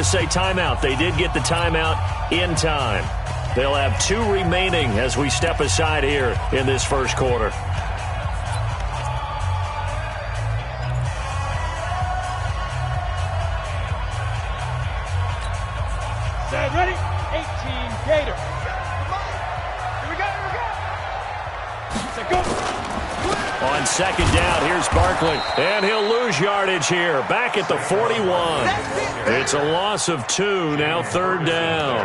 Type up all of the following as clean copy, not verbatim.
to say timeout. They did get the timeout in time. They'll have 2 remaining as we step aside here in this first quarter. Set, ready? 18 Gator. Here we go. Set, go. On second down, here's Barkley. And he'll lose yardage here. Back at the 41. It's a loss of 2. Now third down.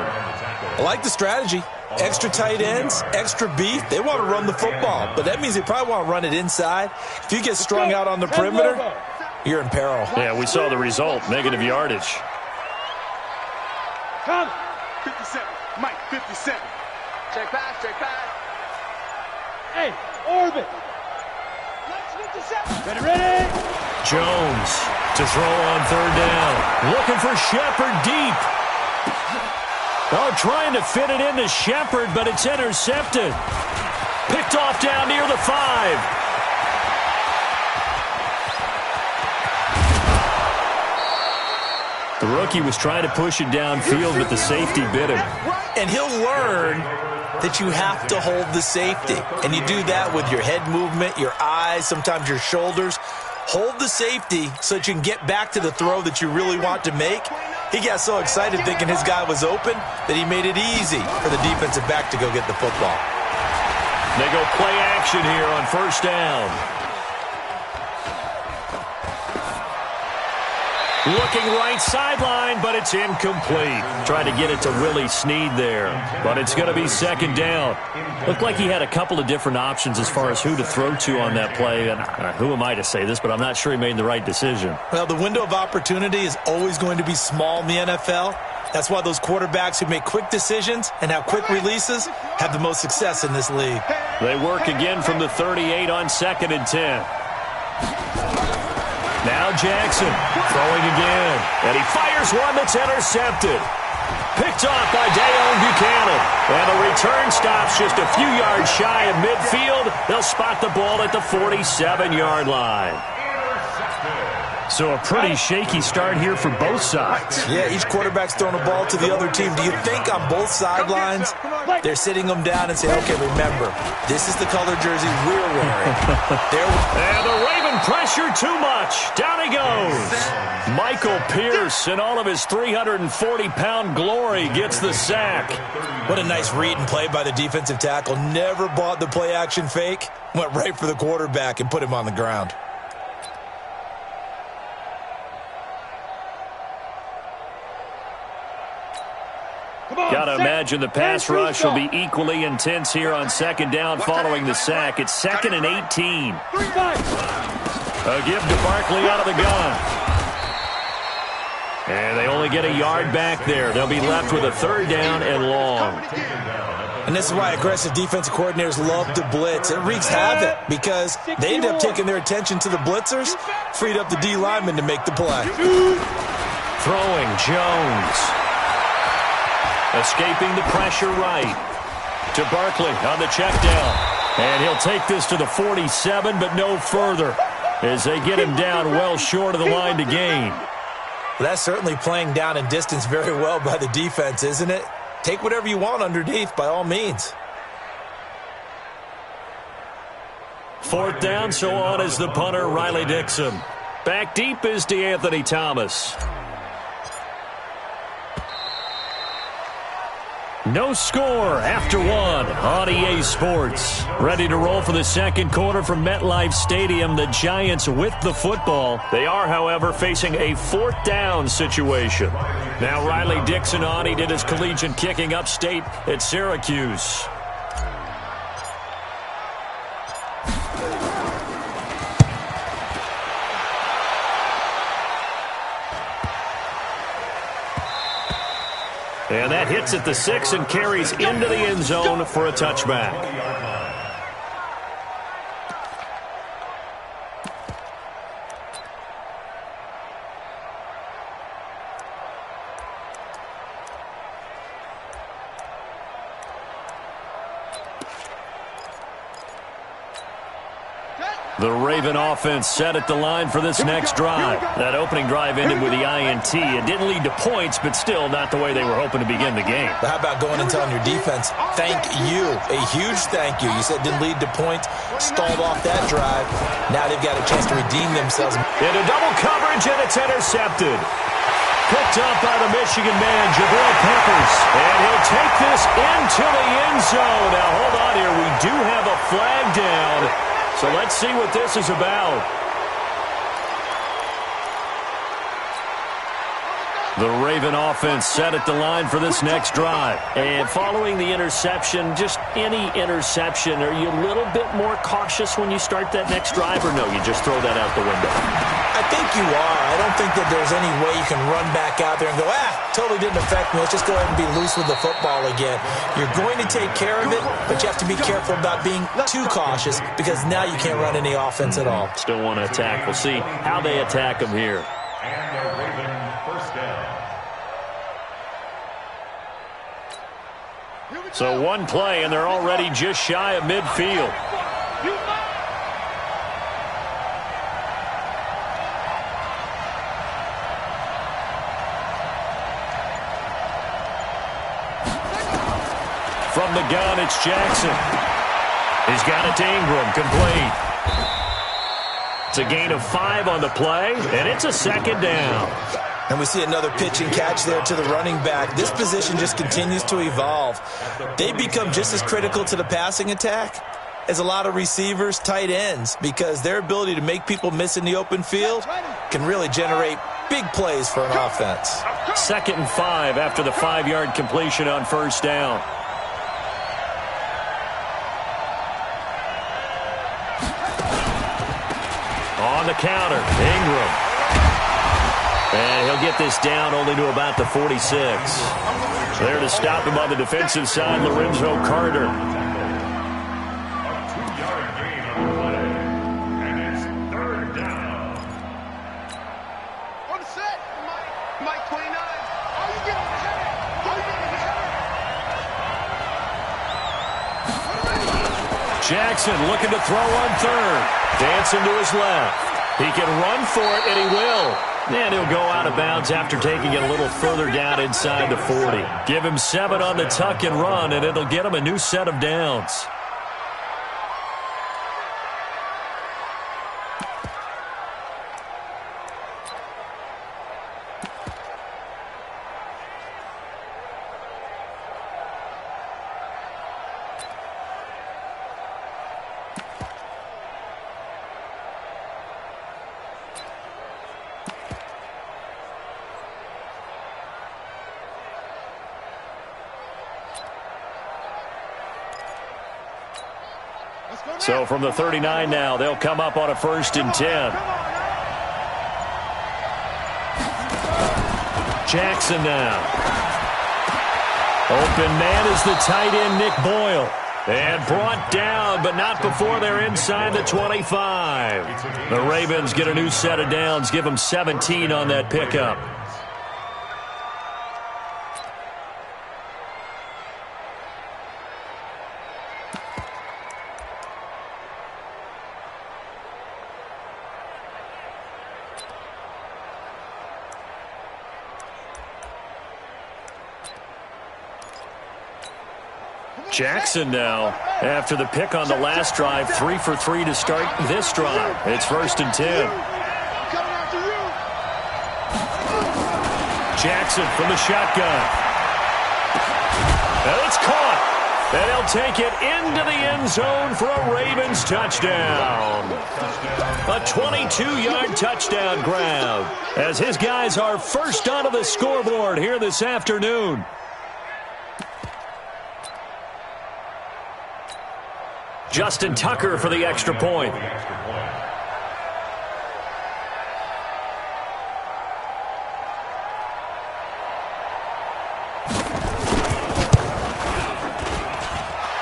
I like the strategy. Extra tight ends, extra beef. They want to run the football, but that means they probably want to run it inside. If you get strung out on the perimeter, you're in peril. Yeah, we saw the result. Negative yardage. Come. 57. Mike, 57. Check pass. Hey, orbit. Ready. Jones to throw on third down. Looking for Shepard deep. Oh, trying to fit it into Shepard, but it's intercepted. Picked off down near the 5. The rookie was trying to push it downfield, but the safety bit him. And he'll learn that you have to hold the safety. And you do that with your head movement, your eyes, sometimes your shoulders. Hold the safety so that you can get back to the throw that you really want to make. He got so excited thinking his guy was open that he made it easy for the defensive back to go get the football. They go play action here on first down. Looking right sideline, but it's incomplete. Trying to get it to Willie Snead there, but it's going to be second down. Looked like he had a couple of different options as far as who to throw to on that play, and who am I to say this, but I'm not sure he made the right decision. Well, the window of opportunity is always going to be small in the NFL. That's why those quarterbacks who make quick decisions and have quick releases have the most success in this league. They work again from the 38 on 2nd and 10. Now Jackson throwing again, and he fires one that's intercepted. Picked off by Deone Bucannon, and the return stops just a few yards shy of midfield. They'll spot the ball at the 47-yard line. So a pretty shaky start here for both sides. Yeah, each quarterback's throwing a ball to the other team. Do you think on both sidelines they're sitting them down and saying, okay, remember, this is the color jersey we're wearing. And the Raven pressure too much. Down he goes. Michael Pierce, in all of his 340-pound glory, gets the sack. What a nice read and play by the defensive tackle. Never bought the play-action fake. Went right for the quarterback and put him on the ground. Got to imagine the pass rush will be equally intense here on second down following the sack. It's 2nd and 18. A give to Barkley out of the gun. And they only get a yard back there. They'll be left with a third down and long. And this is why aggressive defensive coordinators love to blitz. It wreaks havoc because they end up taking their attention to the blitzers, freed up the D lineman to make the play. Throwing Jones. Escaping the pressure right to Barkley on the check down. And he'll take this to the 47, but no further as they get him down well short of the line to gain. Well, that's certainly playing down in distance very well by the defense, isn't it? Take whatever you want underneath by all means. Fourth down, so on is the punter, Riley Dixon. Back deep is DeAnthony Thomas. No score after one on EA Sports. Ready to roll for the second quarter from MetLife Stadium. The Giants with the football. They are, however, facing a fourth down situation. Now Riley Dixon on. He did his collegiate kicking upstate at Syracuse. And that hits at the 6 and carries into the end zone for a touchback. The Raven offense set at the line for this next drive. That opening drive ended with the INT. It didn't lead to points, but still not the way they were hoping to begin the game. But how about going and telling your defense, thank you, a huge thank you. You said it didn't lead to points, stalled off that drive. Now they've got a chance to redeem themselves. Into double coverage, and it's intercepted. Picked up by the Michigan man, Jabril Peppers. And he'll take this into the end zone. Now, hold on here. We do have a flag down. So let's see what this is about. The Raven offense set at the line for this next drive. And following the interception, just any interception, are you a little bit more cautious when you start that next drive, or no, you just throw that out the window? I think you are. I don't think that there's any way you can run back out there and go, totally didn't affect me. Let's just go ahead and be loose with the football again. You're going to take care of it, but you have to be careful about being too cautious because now you can't run any offense at all. Still want to attack. We'll see how they attack them here. And the Raven first down. So one play, and they're already just shy of midfield. From the gun, it's Jackson. He's got it to Ingram, complete. It's a gain of 5 on the play, and it's a second down. And we see another pitch and catch there to the running back. This position just continues to evolve. They become just as critical to the passing attack as a lot of receivers, tight ends, because their ability to make people miss in the open field can really generate big plays for an offense. 2nd and 5 after the 5-yard completion on first down. On the counter, Ingram. And he'll get this down only to about the 46. There to stop him on the defensive side, Lorenzo Carter. A 2-yard gain on the play. And it's 3rd down. On the set, Mike 29. How you getting the header? How you getting the header? Jackson looking to throw on 3rd. Dancing to his left. He can run for it, and he will. And he'll go out of bounds after taking it a little further down inside the 40. Give him 7 on the tuck and run, and it'll get him a new set of downs. So from the 39 now, they'll come up on a 1st and 10. Jackson now. Open man is the tight end, Nick Boyle. And brought down, but not before they're inside the 25. The Ravens get a new set of downs, give them 17 on that pickup. Jackson now, after the pick on the last drive, 3 for 3 to start this drive. It's 1st and 10. Jackson from the shotgun. And it's caught. And he'll take it into the end zone for a Ravens touchdown. A 22-yard touchdown grab as his guys are first onto the scoreboard here this afternoon. Justin Tucker for the extra point.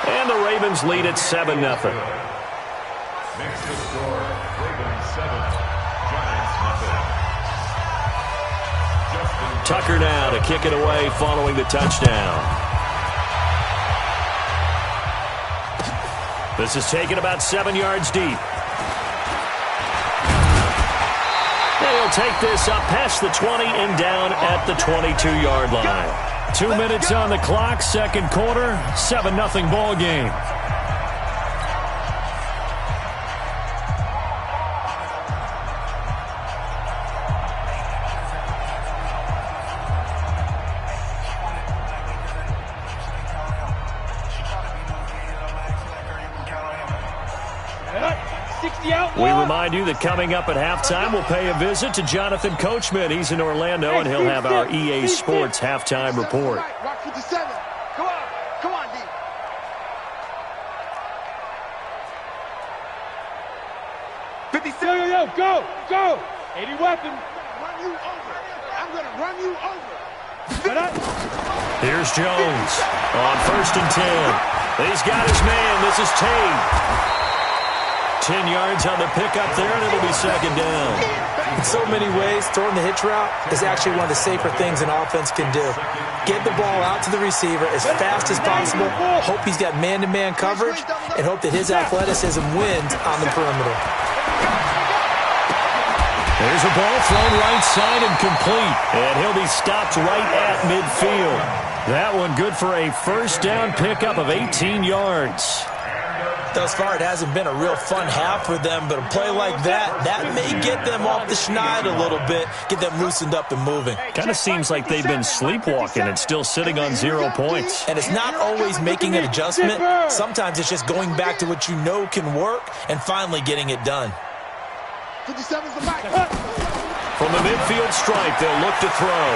And the Ravens lead at 7-0. Makes the score Ravens 7, Giants nothing. Tucker now to kick it away following the touchdown. This is taken about 7 yards deep. And he'll take this up past the 20 and down at the 22-yard line. 2 minutes on the clock, second quarter, 7-0 ball game. We remind you that coming up at halftime, we'll pay a visit to Jonathan Coachman. He's in Orlando, and he'll have our EA Sports halftime report. Rock 57. Come on. Come on, D. 57. Yo, go. 80 weapon. Run you over. I'm going to run you over. Here's Jones on 1st and 10. He's got his man. This is Tate. 10 yards on the pickup there, and it'll be second down. In so many ways, throwing the hitch route is actually one of the safer things an offense can do. Get the ball out to the receiver as fast as possible, hope he's got man-to-man coverage, and hope that his athleticism wins on the perimeter. There's a ball thrown right side and complete, and he'll be stopped right at midfield. That one good for a first down pickup of 18 yards. Thus far, it hasn't been a real fun half for them, but a play like that may get them off the schneid a little bit, get them loosened up and moving. Kind of seems like they've been sleepwalking and still sitting on 0 points. And it's not always making an adjustment. Sometimes it's just going back to what you know can work and finally getting it done. 57's the mic. From the midfield stripe, they'll look to throw.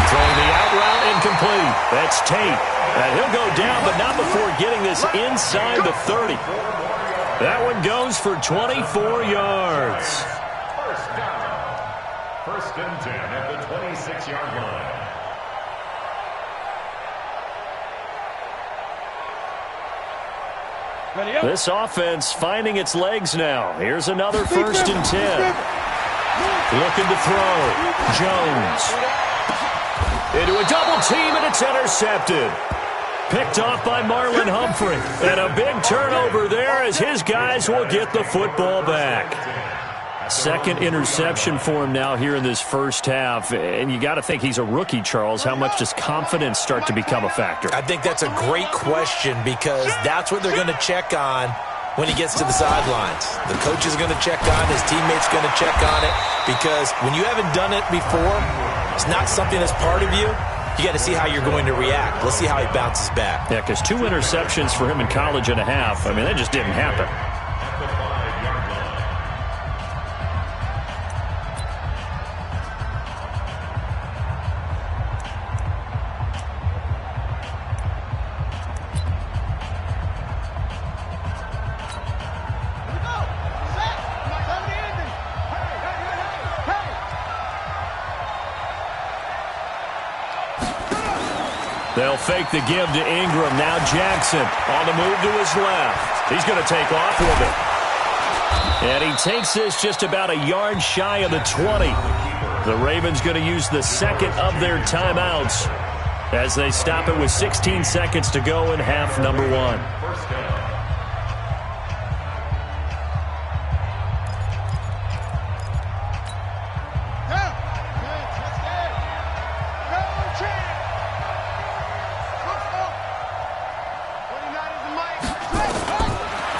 Throwing the out route incomplete. That's Tate. And he'll go down, but not before getting this inside the 30. That one goes for 24 yards. First down. 1st and 10 at the 26-yard line. This offense finding its legs now. Here's another 1st and 10. Looking to throw. Jones. Into a double team, and it's intercepted. Picked off by Marlon Humphrey. And a big turnover there as his guys will get the football back. Second interception for him now here in this first half. And you got to think he's a rookie, Charles. How much does confidence start to become a factor? I think that's a great question because that's what they're going to check on when he gets to the sidelines. The coach is going to check on, his teammates going to check on it, because when you haven't done it before, it's not something that's part of you. You got to see how you're going to react. Let's see how he bounces back. Yeah, because 2 interceptions for him in college and a half. I mean, that just didn't happen. They'll fake the give to Ingram. Now Jackson on the move to his left. He's going to take off with it. And he takes this just about a yard shy of the 20. The Ravens going to use the second of their timeouts as they stop it with 16 seconds to go in half number 1.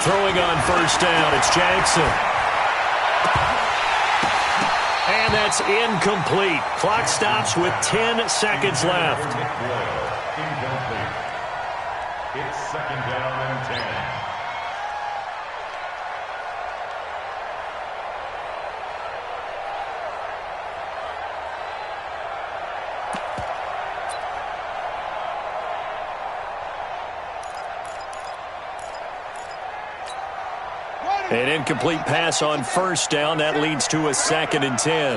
Throwing on first down, it's Jackson. And that's incomplete. Clock stops with 10 seconds left. Incomplete. It's 2nd down and 10. An incomplete pass on first down. That leads to a 2nd and 10.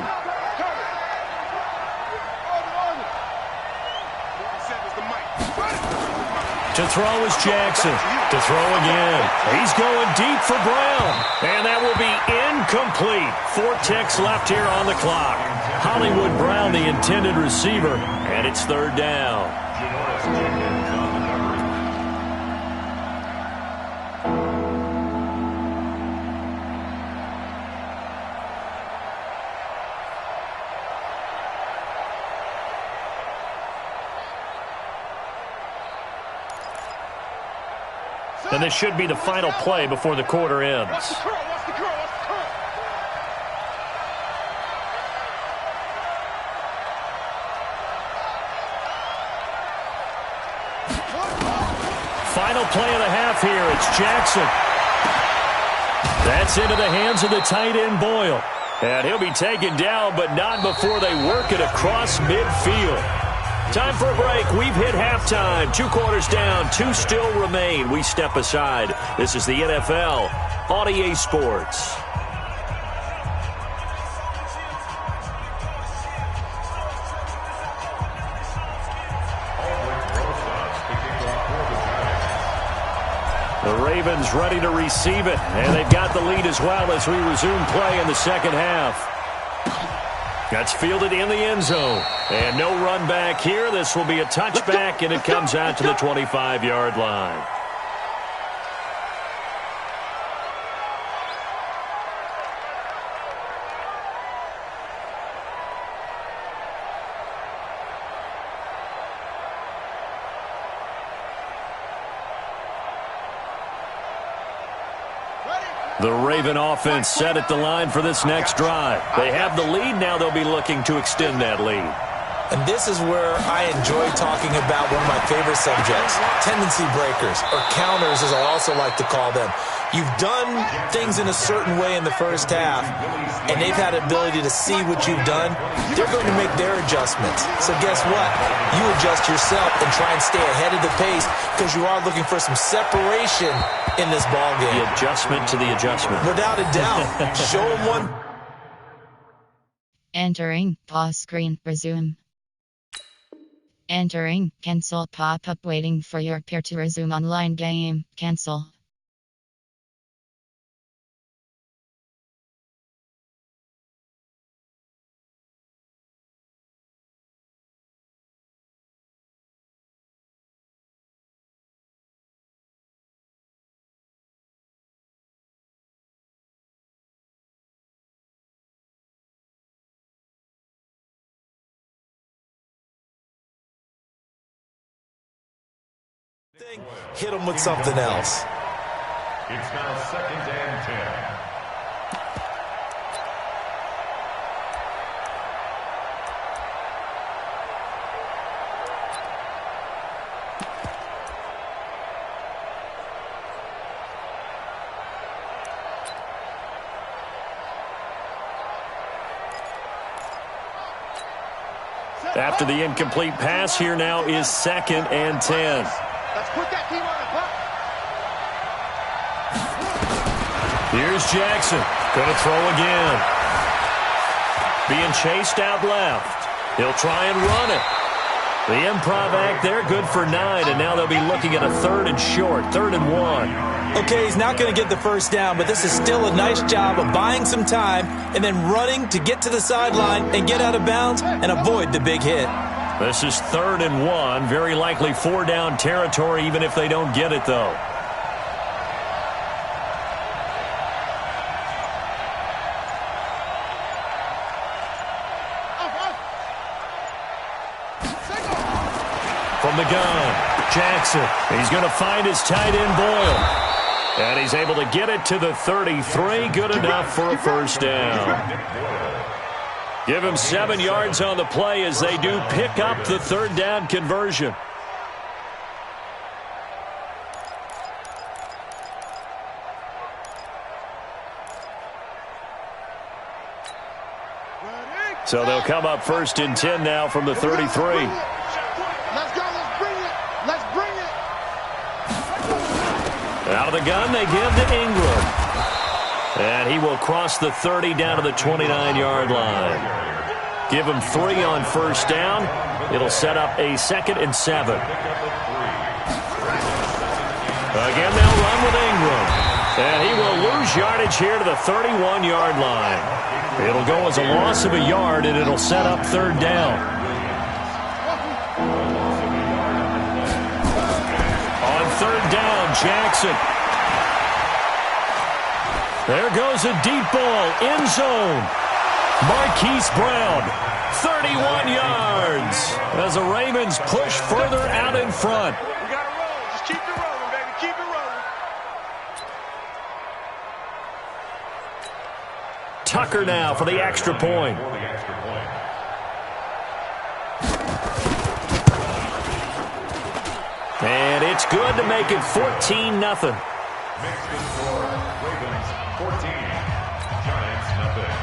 To throw is Jackson. To throw again. He's going deep for Brown. And that will be incomplete. 4 ticks left here on the clock. Hollywood Brown, the intended receiver. And it's 3rd down. And this should be the final play before the quarter ends. Watch the curl, watch the curl, watch the curl. Final play of the half here. It's Jackson. That's into the hands of the tight end, Boyle. And he'll be taken down, but not before they work it across midfield. Time for a break. We've hit halftime. 2 quarters down. 2 still remain. We step aside. This is the NFL on EA Sports. The Ravens ready to receive it, and they've got the lead as well as we resume play in the second half. That's fielded in the end zone, and no run back here. This will be a touchback, and it comes out to the 25-yard line. The Raven offense set at the line for this next drive. They have the lead. Now they'll be looking to extend that lead. And this is where I enjoy talking about one of my favorite subjects, tendency breakers, or counters as I also like to call them. You've done things in a certain way in the first half, and they've had the ability to see what you've done. They're going to make their adjustments. So guess what? You adjust yourself and try and stay ahead of the pace because you are looking for some separation in this ball game. The adjustment to the adjustment. Without a doubt. Show them one. Entering pause screen, resume. Entering cancel pop-up, waiting for your peer to resume online game. Cancel. Hit them with something else. It's now 2nd and 10. After the incomplete pass, here now is 2nd and 10. Let's put that team on the clock. Here's Jackson. Going to throw again. Being chased out left. He'll try and run it. The improv act there, good for 9, and now they'll be looking at a 3rd and short, 3rd and 1. Okay, he's not going to get the first down, but this is still a nice job of buying some time and then running to get to the sideline and get out of bounds and avoid the big hit. This is 3rd and 1. Very likely 4-down territory, even if they don't get it, though. From the gun, Jackson. He's going to find his tight end, Boyle. And he's able to get it to the 33. Good enough for a first down. Give him 7 yards on the play as they do pick up the 3rd down conversion. So they'll come up 1st and 10 now from the 33. Let's go, let's bring it. Let's bring it. Out of the gun, they give to Ingram. And he will cross the 30 down to the 29-yard line. Give him 3 on first down. It'll set up a 2nd and 7. Again, they'll run with Ingram. And he will lose yardage here to the 31-yard line. It'll go as a loss of a yard, and it'll set up 3rd down. On 3rd down, Jackson. There goes a deep ball, end zone. Marquise Brown, 31 yards, as the Ravens push further out in front. We got to roll. Just keep it rolling, baby. Keep it rolling. Tucker now for the extra point. And it's good to make it 14-0. Next score, Ravens 14, Giants nothing.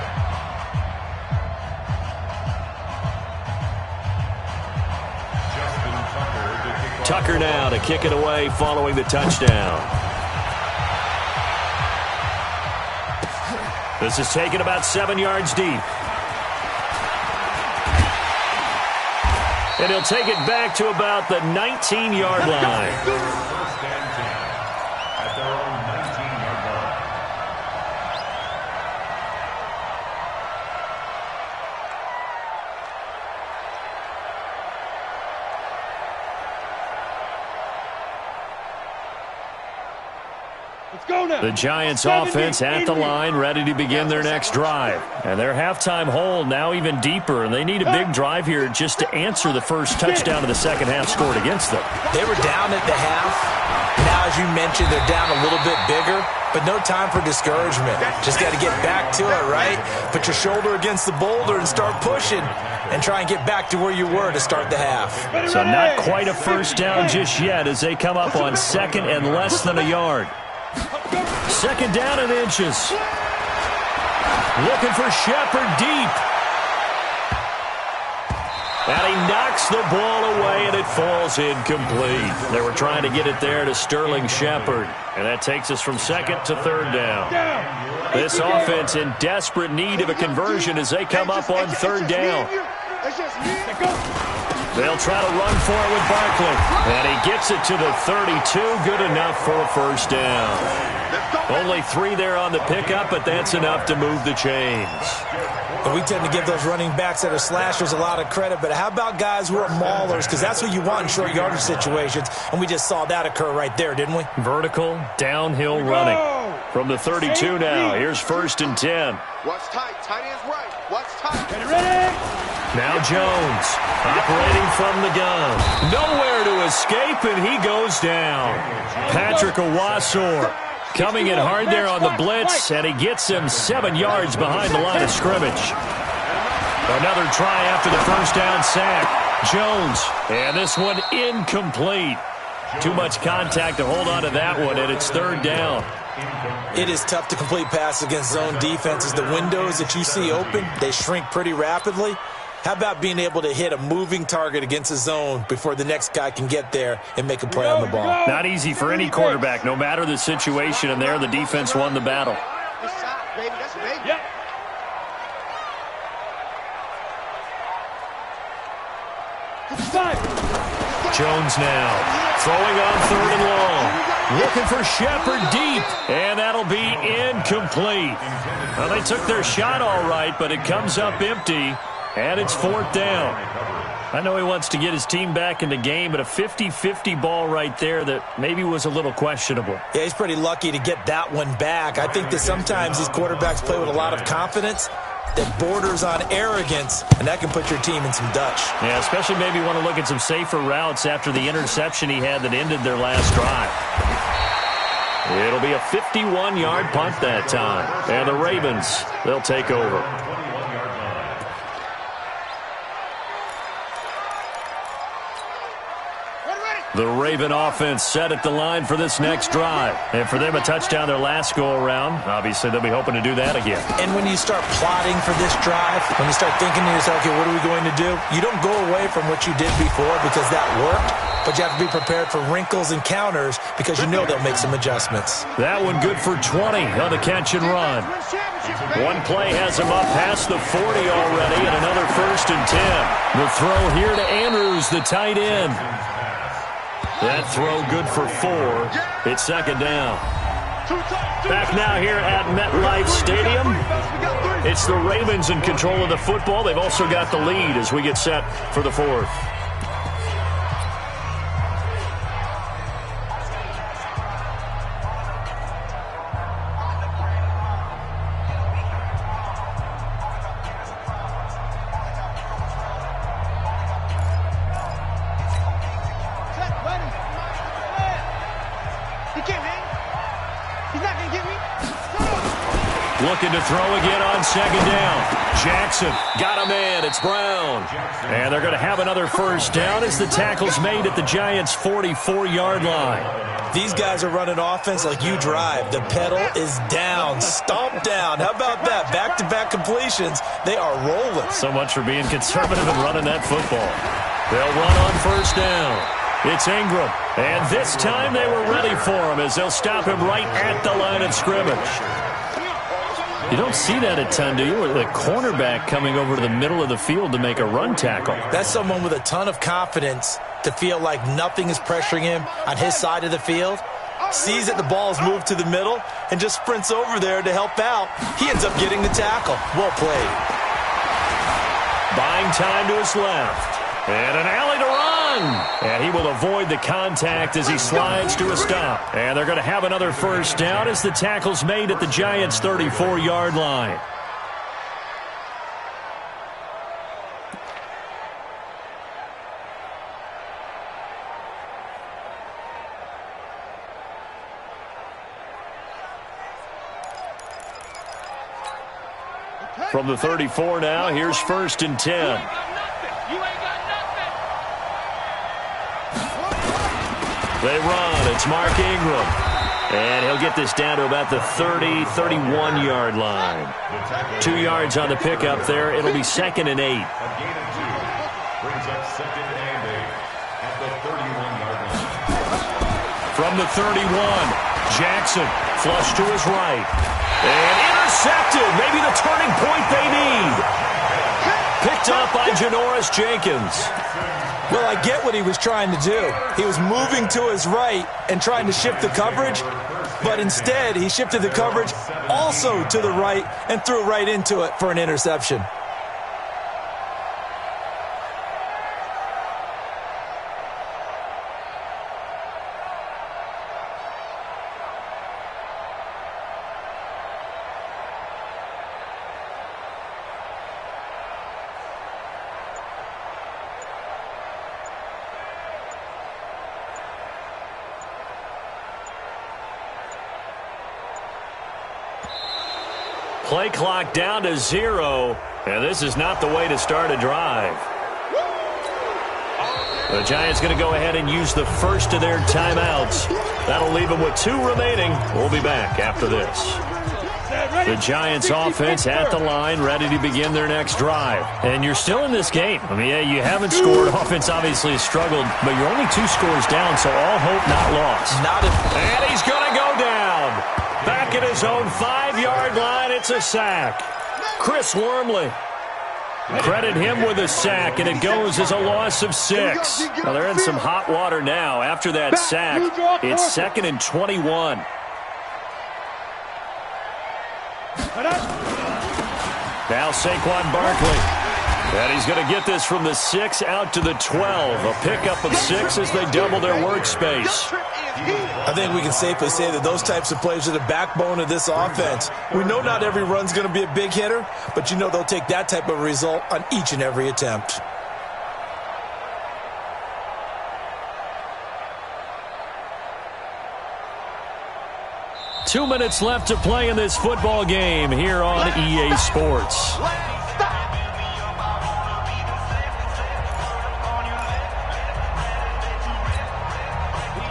Justin Tucker now to kick it away following the touchdown. This is taken about 7 yards deep. And he'll take it back to about the 19-yard line. First and 10 at their own 19-yard line. Let's go now. The Giants offense at the line, ready to begin their next drive. And their halftime hold now even deeper, and they need a big drive here just to answer the first touchdown of the second half scored against them. They were down at the half. Now, as you mentioned, they're down a little bit bigger, but no time for discouragement. Just got to get back to it, right? Put your shoulder against the boulder and start pushing and try and get back to where you were to start the half. So not quite a first down just yet as they come up on second and less than a yard. Second down and inches. Looking for Shepard deep. And he knocks the ball away, and it falls incomplete. They were trying to get it there to Sterling Shepard. And that takes us from second to third down. This offense in desperate need of a conversion as they come up on third down. They'll try to run for it with Barkley. And he gets it to the 32. Good enough for a first down. Only 3 there on the pickup, but that's enough to move the chains. And we tend to give those running backs that are slashers a lot of credit, but how about guys who are maulers? Because that's what you want in short yardage situations, and we just saw that occur right there, didn't we? Vertical, downhill running. From the 32 now, here's first and 10. Watch tight. Tight end's right. Watch tight. Get ready. Now Jones, operating from the gun. Nowhere to escape, and he goes down. Patrick Owasor coming in hard there on the blitz, and he gets him 7 yards behind the line of scrimmage. Another try after the first down sack. Jones, and this one incomplete. Too much contact to hold on to that one, and it's third down. It is tough to complete passes against zone defenses. The windows that you see open, they shrink pretty rapidly. How about being able to hit a moving target against a zone before the next guy can get there and make a play on the ball? Not easy for any quarterback, no matter the situation, and there the defense won the battle. Good shot, baby. That's baby. Yep. Jones now throwing on third and long. Looking for Shepard deep, and that'll be incomplete. Well, they took their shot all right, but it comes up empty, and it's fourth down. I know he wants to get his team back in the game, but a 50-50 ball right there that maybe was a little questionable. Yeah, he's pretty lucky to get that one back. I think that sometimes these quarterbacks play with a lot of confidence that borders on arrogance, and that can put your team in some Dutch. Yeah, especially maybe want to look at some safer routes after the interception he had that ended their last drive. It'll be a 51-yard punt that time, and the Ravens, they'll take over. The Raven offense set at the line for this next drive. And for them, a touchdown their last go-around. Obviously, they'll be hoping to do that again. And when you start plotting for this drive, when you start thinking to yourself, okay, what are we going to do? You don't go away from what you did before because that worked, but you have to be prepared for wrinkles and counters because you know they'll make some adjustments. That one good for 20 on the catch and run. One play has him up past the 40 already, and another first and 10. The throw here to Andrews, the tight end. That throw good for 4. It's second down. Back now here at MetLife Stadium. It's the Ravens in control of the football. They've also got the lead as we get set for the fourth. Looking to throw again on second down. Jackson got a man. It's Brown. And they're going to have another first down as the tackle's made at the Giants' 44-yard line. These guys are running offense like you drive. The pedal is down, stomped down. How about that? Back-to-back completions. They are rolling. So much for being conservative and running that football. They'll run on first down. It's Ingram. And this time they were ready for him as they'll stop him right at the line of scrimmage. You don't see that a ton, do you? With a cornerback coming over to the middle of the field to make a run tackle. That's someone with a ton of confidence to feel like nothing is pressuring him on his side of the field. Sees that the ball is moved to the middle and just sprints over there to help out. He ends up getting the tackle. Well played. Buying time to his left. And an alley to run. And he will avoid the contact as he slides to a stop. And they're going to have another first down as the tackle's made at the Giants' 34-yard line. From the 34 now, here's 1st and 10. They run. It's Mark Ingram. And he'll get this down to about the 30, 31-yard line. 2 yards on the pickup there. It'll be 2nd and 8. Brings up 2nd and 8 at the 31-yard line. From the 31, Jackson flush to his right. And intercepted. Maybe the turning point they need. Picked up by Janoris Jenkins. Well, I get what he was trying to do. He was moving to his right and trying to shift the coverage, but instead he shifted the coverage also to the right and threw right into it for an interception. Play clock down to 0, and this is not the way to start a drive. The Giants going to go ahead and use the first of their timeouts. That'll leave them with 2 remaining. We'll be back after this. The Giants offense at the line, ready to begin their next drive. And you're still in this game. I mean, yeah, you haven't scored. Offense obviously has struggled, but you're only 2 scores down, so all hope not lost. And he's going to go down. Back at his own 5-yard line, it's a sack. Chris Wormley. Credit him with a sack, and it goes as a loss of 6. Now they're in some hot water now. After that sack, it's 2nd and 21. Now Saquon Barkley. And he's going to get this from the 6 out to the 12. A pickup of 6 as they double their workspace. I think we can safely say that those types of plays are the backbone of this offense. We know not every run's going to be a big hitter, but you know they'll take that type of result on each and every attempt. Two minutes left to play in this football game here on EA Sports.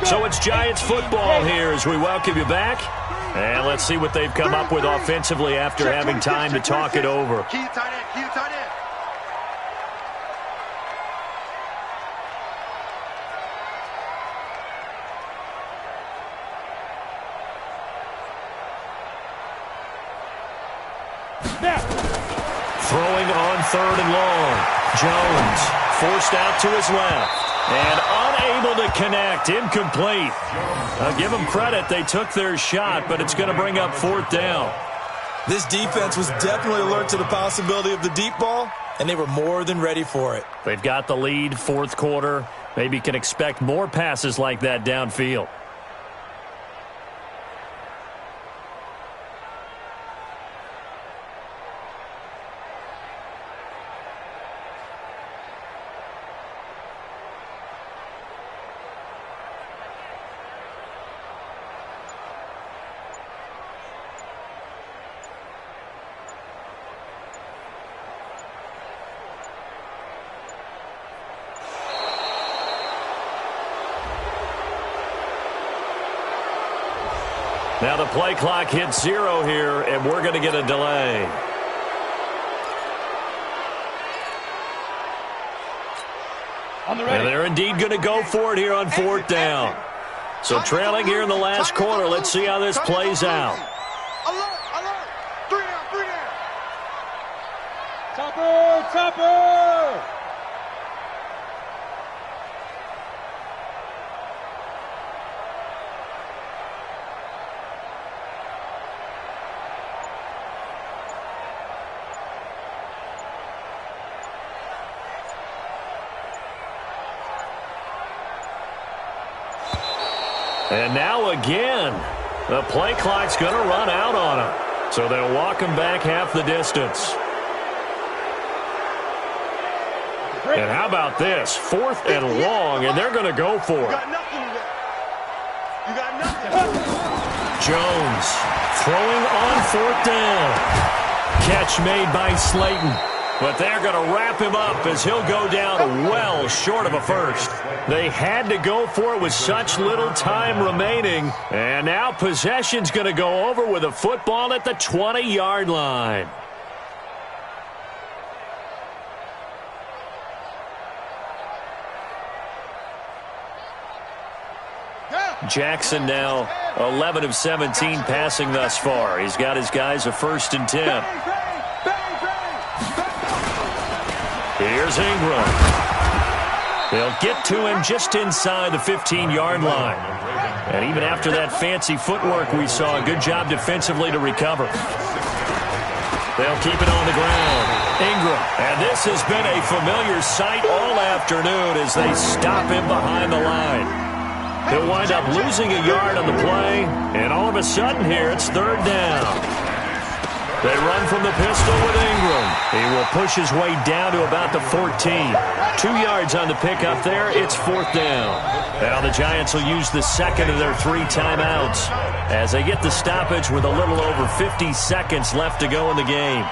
So it's Giants football here as we welcome you back. And let's see what they've come up with offensively after having time to talk it over. Key tight end, key tight end. Throwing on 3rd and long. Jones forced out to his left. And unable to connect. Incomplete. I'll give them credit. They took their shot, but it's going to bring up 4th down. This defense was definitely alert to the possibility of the deep ball, and they were more than ready for it. They've got the lead, 4th quarter. Maybe can expect more passes like that downfield. Now the play clock hits 0 here, and we're going to get a delay. And they're indeed going to go for it here on 4th down. So trailing here in the last quarter. Let's see how this plays out. Alert! 3 down. Topper! And now again, the play clock's going to run out on them. So they'll walk him back half the distance. And how about this? 4th and long, and they're going to go for it. You got nothing. Jones throwing on 4th down. Catch made by Slayton. But they're going to wrap him up as he'll go down well short of a first. They had to go for it with such little time remaining. And now possession's going to go over with a football at the 20-yard line. Jackson now 11 of 17 passing thus far. He's got his guys a 1st and 10. Here's Ingram. They'll get to him just inside the 15-yard line. And even after that fancy footwork we saw, a good job defensively to recover. They'll keep it on the ground. Ingram. And this has been a familiar sight all afternoon as they stop him behind the line. He'll wind up losing a yard on the play, and all of a sudden here it's 3rd down. They run from the pistol with Ingram. He will push his way down to about the 14. 2 yards on the pickup there. It's 4th down. Now the Giants will use the second of their 3 timeouts as they get the stoppage with a little over 50 seconds left to go in the game.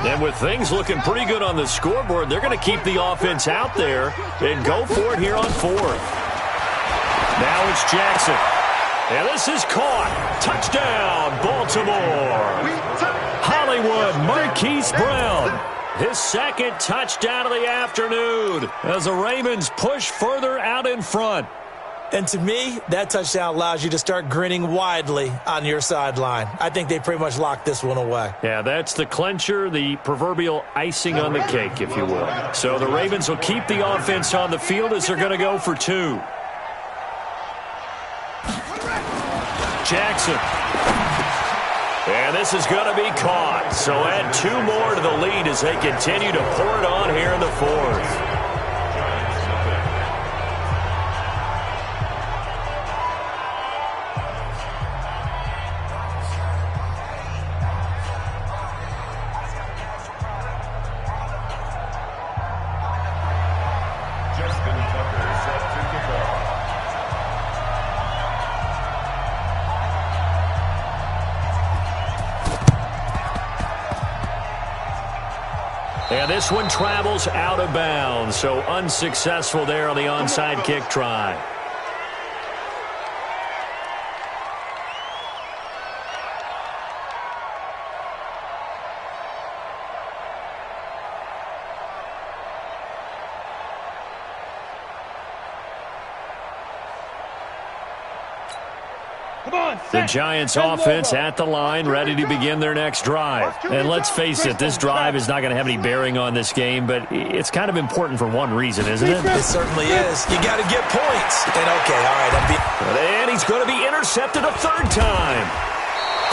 And with things looking pretty good on the scoreboard, they're going to keep the offense out there and go for it here on 4th. Now it's Jackson. And this is caught. Touchdown, Baltimore. Hollywood Marquise Brown. His 2nd touchdown of the afternoon as the Ravens push further out in front. And to me, that touchdown allows you to start grinning widely on your sideline. I think they pretty much locked this one away. Yeah, that's the clincher, the proverbial icing on the cake, if you will. So the Ravens will keep the offense on the field as they're going to go for 2. Jackson. And this is going to be caught. So add 2 more to the lead as they continue to pour it on here in the 4th. And this one travels out of bounds, so unsuccessful there on the onside kick try. The Giants offense at the line, ready to begin their next drive. And let's face it, this drive is not going to have any bearing on this game, but it's kind of important for one reason, isn't it? It certainly is. You got to get points. And okay, all right. And he's going to be intercepted a 3rd time.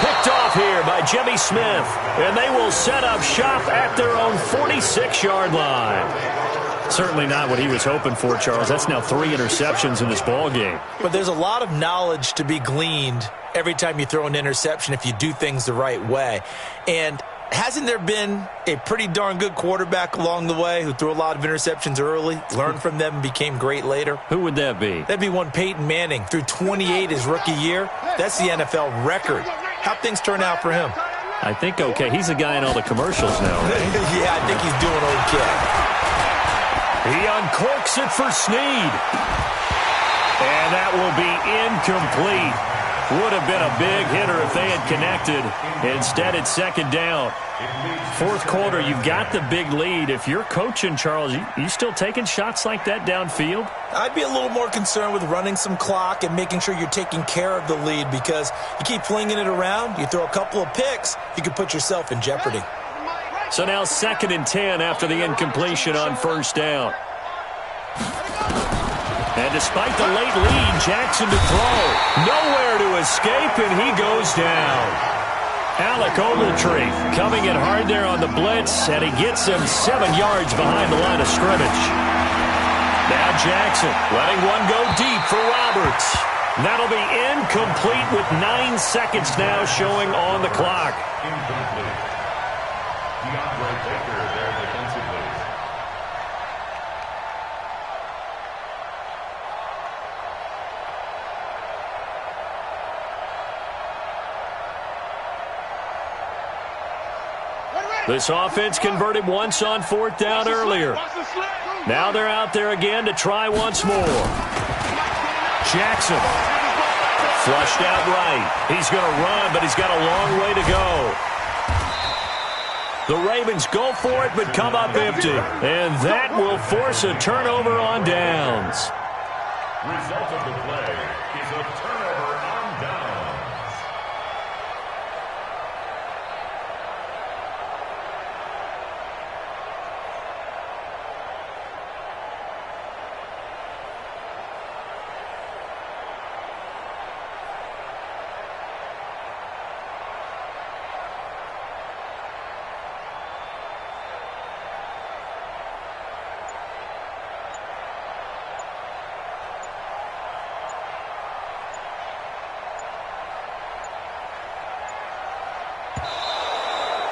Picked off here by Jimmy Smith. And they will set up shop at their own 46-yard line. Certainly not what he was hoping for, Charles. That's now 3 interceptions in this ball game. But there's a lot of knowledge to be gleaned every time you throw an interception if you do things the right way. And hasn't there been a pretty darn good quarterback along the way who threw a lot of interceptions early, learned from them, and became great later? Who would that be? That'd be one Peyton Manning. Threw 28 his rookie year. That's the NFL record. How'd things turn out for him? I think okay. He's a guy in all the commercials now, right? Yeah, I think he's doing okay. He uncorks it for Snead. And that will be incomplete. Would have been a big hitter if they had connected. Instead, it's second down. Fourth quarter, you've got the big lead. If you're coaching, Charles, you still taking shots like that downfield? I'd be a little more concerned with running some clock and making sure you're taking care of the lead, because you keep flinging it around, you throw a couple of picks, you can put yourself in jeopardy. So now 2nd and 10 after the incompletion on first down. And despite the late lead, Jackson to throw. Nowhere to escape, and he goes down. Alec Ogletree coming in hard there on the blitz, and he gets him 7 yards behind the line of scrimmage. Now Jackson letting one go deep for Roberts. That'll be incomplete with 9 seconds now showing on the clock. Incomplete. DeAndre Baker there defensively. This offense converted once on 4th down earlier. Now they're out there again to try once more. Jackson flushed out right. He's going to run, but he's got a long way to go. The Ravens go for it, but come up empty. And that will force a turnover on downs. Result of the play is a turnover on downs.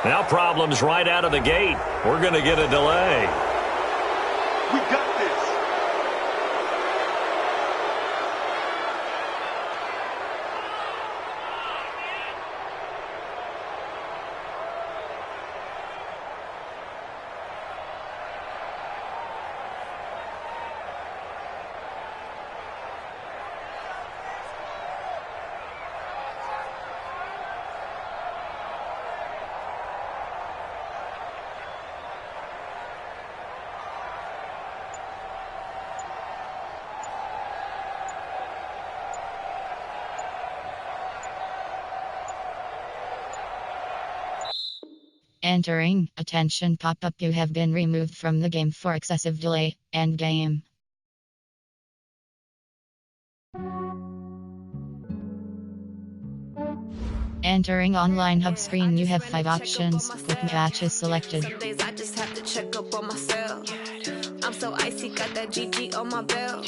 Now problems right out of the gate. We're going to get a delay. We got this. Entering, attention pop-up, you have been removed from the game for excessive delay, end game. Entering online hub screen, you have 5 options, with matches selected. Some days I just have to check up on myself. I'm so icy, got that GG on my belt.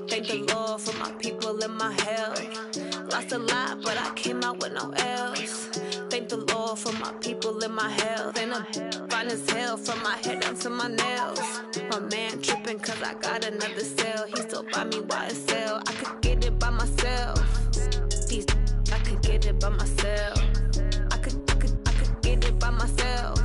Thank the Lord for my people in my health. Lost a lot, but I came out with no else. Thank the Lord for my people in my health. And I'm fine as hell from my head down to my nails. My man tripping cause I got another cell. He still buy me YSL. I could get it by myself. These I could get it by myself. I could get it by myself.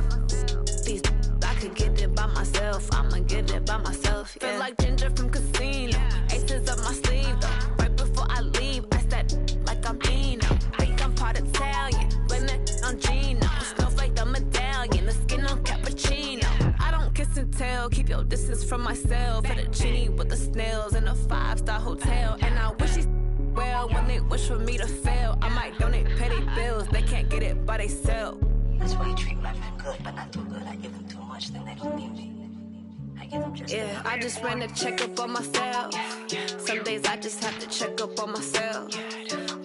These I could get it by myself. I'ma get it by myself. Yeah. Feel like Ginger from Casino. Aces up my sleeve though. Right before I leave, I said like I'm Dino. Think I'm part Italian. Blame it on Gino. Snowflake the medallion. The skin on cappuccino. I don't kiss and tell. Keep your distance from myself. Fettuccine with the snails in a 5-star hotel. And I wish he's well when they wish for me to fail. I might donate petty bills. They can't get it by themselves. That's why you treat my men good, but not too good. I give them too much, then they don't need me. I give them just yeah, I just ran to check up on myself. Some days I just have to check up on myself.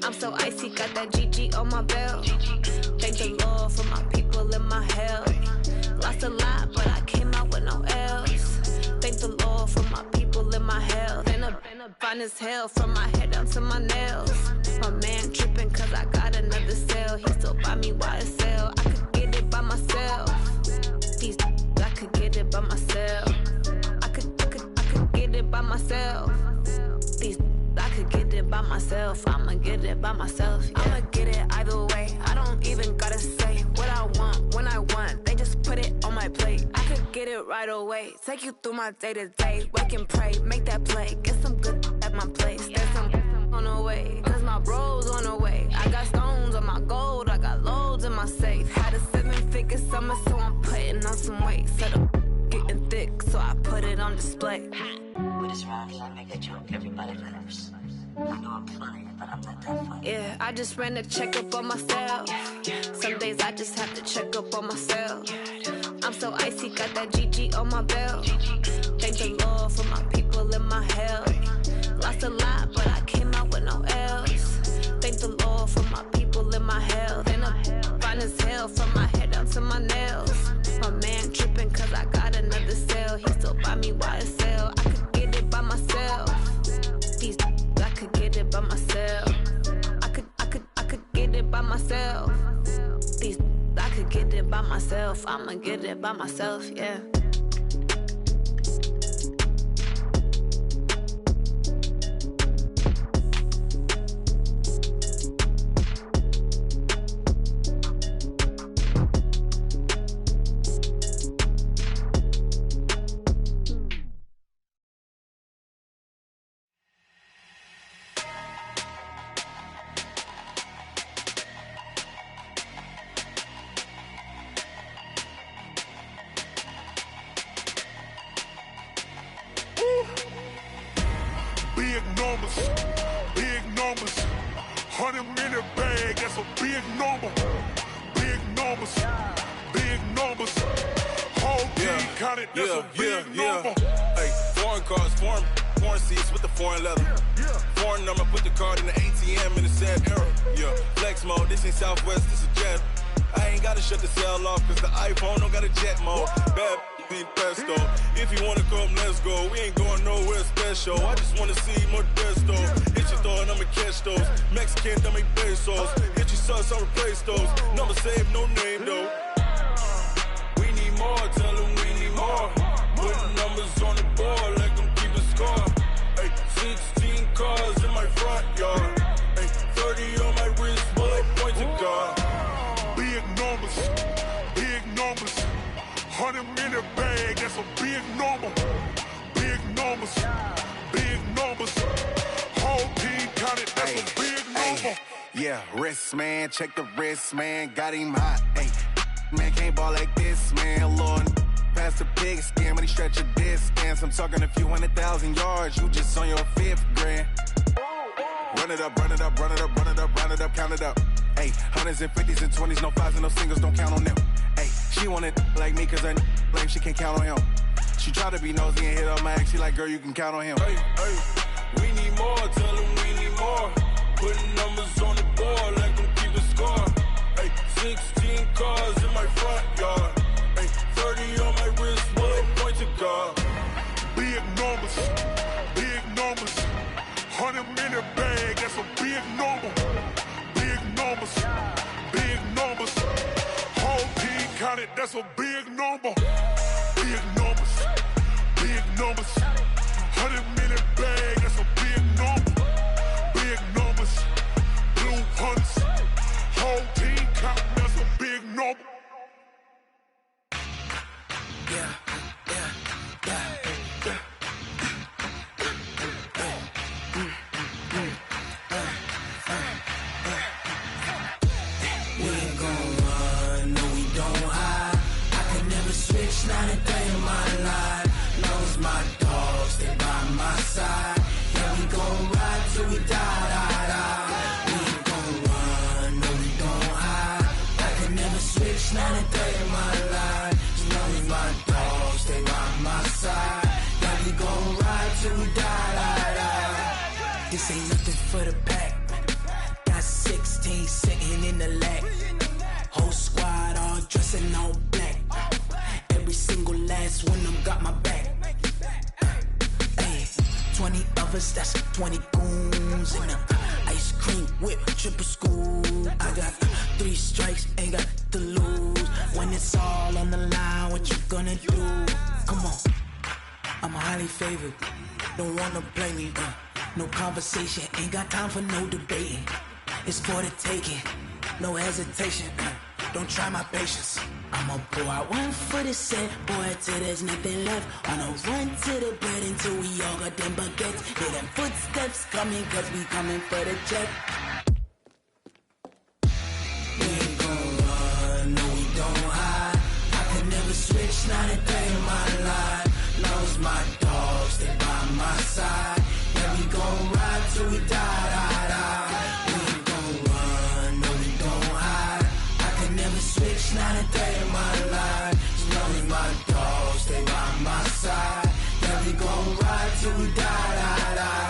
I'm so icy, got that GG on my belt. Thank the Lord for my people in my health. Lost a lot, but I came out with no else. Thank the Lord for my people in my health. And I'm fine as hell from my head down to my nails. My man tripping cause I got another cell. He still buy me YSL. I could get it by myself. These I could get it by myself. I could get it by myself. These I could get it by myself. I'ma get it by myself. Yeah. I'ma get it either way. I don't even gotta say what I want when I want. They just put it on my plate. I could get it right away. Take you through my day to day. Wake and pray, make that play. Get some good at my place. There's some on the way, cause my bro's on the way. I got stones on my gold, I got loads in my safe. Had a 7-figure summer, so I'm putting on some weight. Said I'm getting thick, so I put it on display. With this round, I make a joke, everybody laughs. I know I'm funny, but I'm not that funny. Yeah, I just ran a checkup on myself. Some days I just have to check up on myself. I'm so icy, got that GG on my belt. Thank the Lord for my people in my health. Lost a lot, but I came out with no L's. Thank the Lord for my people in my health. And I'm fine as hell from my head down to my nails. My man tripping cause I got another sale. He still buy me YSL. I could get it by myself. These I could get it by myself. I could get it by myself. These I could get it by myself. I'ma get it by myself, yeah. Big numbers, 100-minute bag, that's a big number. Big numbers, whole team counted, that's a big number. Hey, foreign cars, foreign seats with the foreign leather. Foreign number, put the card in the ATM in the sad era. Yeah, flex mode, this ain't Southwest, this a jet. I ain't gotta shut the cell off, cause the iPhone don't got a jet mode. Bad ain't pesto. If you wanna come, let's go. We ain't going nowhere special. I just wanna see Modesto. Hit your thought, I'ma catch those. Mexican, don't make pesos. Hit your sus, I'll replace those. Number saved, no name though. We need more, tell them we need more. Putting numbers on the board like I'm keeping score. Hey, 16 cars in my front yard. Hey, 30 on my wrist, bullet point to God. Big numbers, 100-minute bag, that's a big number. Big numbers, whole team counted, that's a big number. Yeah, wrist man, check the wrist man, got him hot. Hey, man can't ball like this, man. Lord, past the pig skin, but he stretch a distance. I'm talking a few 100,000 yards, you just on your 5th grand. Run it up, count it up. Hey, hundreds and 50s and 20s, no 5s and no singles, don't count on them. Hey, she want it like me, cause her blame, she can't count on him. She try to be nosy and hit up my ex, she like, girl, you can count on him. Hey, we need more, tell them we need more. Putting numbers on the board like I'm keeping score. Hey, 16 cars in my front yard. Hey, 30 on my wrist, bullet point to God. Big numbers, 100-minute bag, that's a big number. Big numbers, whole team counted, that's a big number. Big numbers, 100-minute bag, that's a big number. Big numbers, blue hunts, whole team counting, that's a big number. Not a day in my life. Knows my dogs, they by my side. Yeah, we gon' ride till we die. We ain't gon' run, no, we don't hide. I can never switch, not a day in my life. Knows my dogs, they by my side. Yeah, we gon' ride till we die. This ain't nothing for the pack. Got 16 sitting in the lap. Whole squad all dressing all black. Every single last one of them got my back. Hey, 20 of us, that's 20 goons. And ice cream whip, triple scoop. I got 3 strikes, ain't got to lose. When it's all on the line, what you gonna do? Come on, I'm highly favored. Don't wanna play me, no conversation. Ain't got time for no debating. It's for the taking, no hesitation. Don't try my patience. I'm I'ma pour out one for the set, boy, till there's nothing left. On a run to the bed until we all got them baguettes. Hear them footsteps coming, cause we coming for the check. We ain't gon' run, no we don't hide. I can never switch, not a day in my life. Knows my dogs, they by my side. Yeah, we gon' ride till we die, die, die. We ain't gon' run, no we don't hide. I can never switch, not a day in my life. Knows my dogs, they by my side. Yeah, we gon' ride till we die, die, die.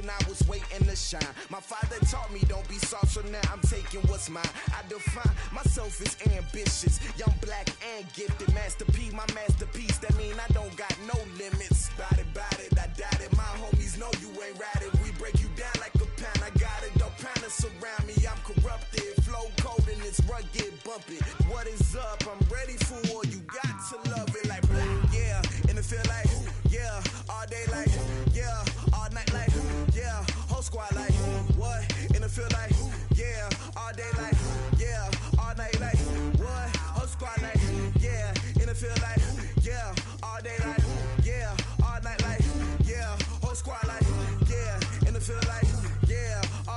I was waiting to shine. My father taught me don't be soft, so now I'm taking what's mine. I define myself as ambitious, young, black, and gifted. Master P, my masterpiece. That mean I don't got no limits. Bout it, I doubt it. My homies know you ain't ratted. We break you down like a pound. I got it, don't pound surround me. I'm corrupted, flow cold and it's rugged, bumpy. What is up? I'm ready for war. You got to love it like black, yeah. And it feel like, yeah, all day like, yeah, all night like, yeah, whole squad like, what? And it feel like, yeah, all day like, yeah, all night like, what? Whole squad like, yeah, and it feel like, yeah, all day like, yeah, all night like, yeah, whole squad like, yeah, and it feel like, yeah, all